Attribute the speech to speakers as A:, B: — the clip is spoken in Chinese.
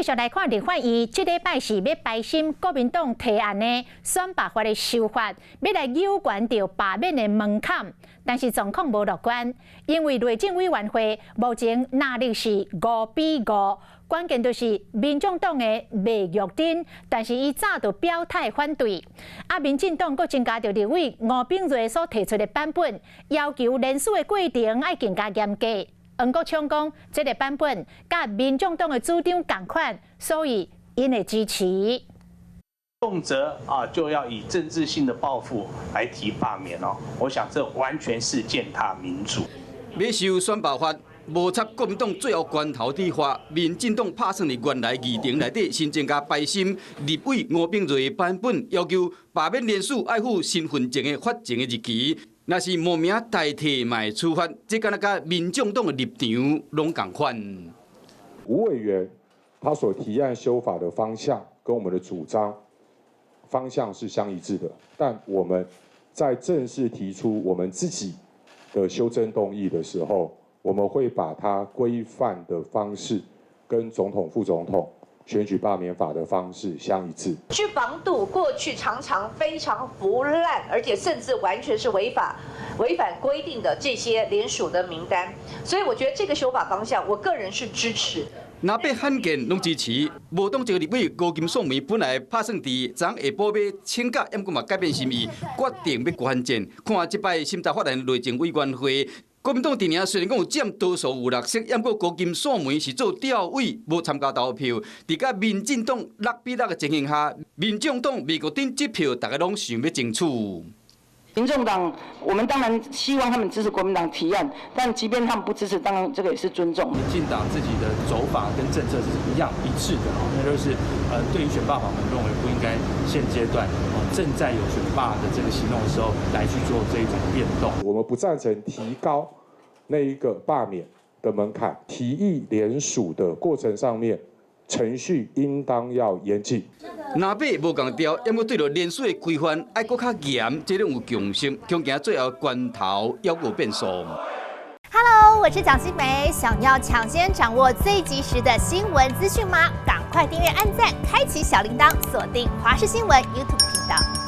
A: 继续来看立法院这礼拜是要排审国民党提案的选罢法的修法，要来有关到罢免的门槛，但是状况无乐观，因为内政委员会目前纳入是5比5，关键就是民众党的未约定，但是伊早就表态反对。民进党阁增加着立委吴秉叡所提出的版本，要求联署的过程要更加严格。黄国昌讲，这个版本甲民众党的主张同款，所以因会支持。
B: 动辄就要以政治性的抱负来提罢免哦，我想这完全是践踏民主。
C: 要修选罢法，无插国民党最后关头的话，民进党拍算伫原来议程内底新增加排审立委吴秉叡的版本，要求罢免联署爱护身份证的发证的日期。若是无名代替卖处罚，这敢若甲民众党的立场拢同款。
D: 吴委员他所提案修法的方向跟我们的主张方向是相一致的，但我们在正式提出我们自己的修正动议的时候，我们会把它规范的方式跟总统、副总统选举罢免法的方式相一致。
E: 去防堵过去常常非常腐烂，而且甚至完全是违反规定的这些联署的名单，所以我觉得这个修法方向，我个人是支持。
C: 若要罕见拢支持，无党籍立委高金素梅本来打算伫昨下晡要请假，抑过嘛改变心意，决定要关键看即摆审查法案内政委员会。国民党伫年虽然讲有占多数有6席，抑过高金素梅是做调委，无参加投票。伫甲民进党6比6的情形下，民众党美国顶这票，大家拢想要争取。
F: 民众党，我们当然希望他们支持国民党提案，但即便他们不支持，当然这个也是尊重。
G: 民进党自己的走法跟政策是一样一致的，那就是对于选罢法，我们认为不应该现阶段正在有选罢的这个行动的时候来去做这一种变动。我
D: 们不赞成提高那一个罢免的门槛，提议联署的过程上面程序应当要严谨。
C: 若要无共调，要么对着联署的规范爱搁较严，这种有共识，恐惊最后关头要有变数。
H: Hello， 我是蒋欣梅，想要抢先掌握最及时的新闻资讯吗？赶快订阅、按赞、开启小铃铛，锁定华视新闻 YouTube 频道。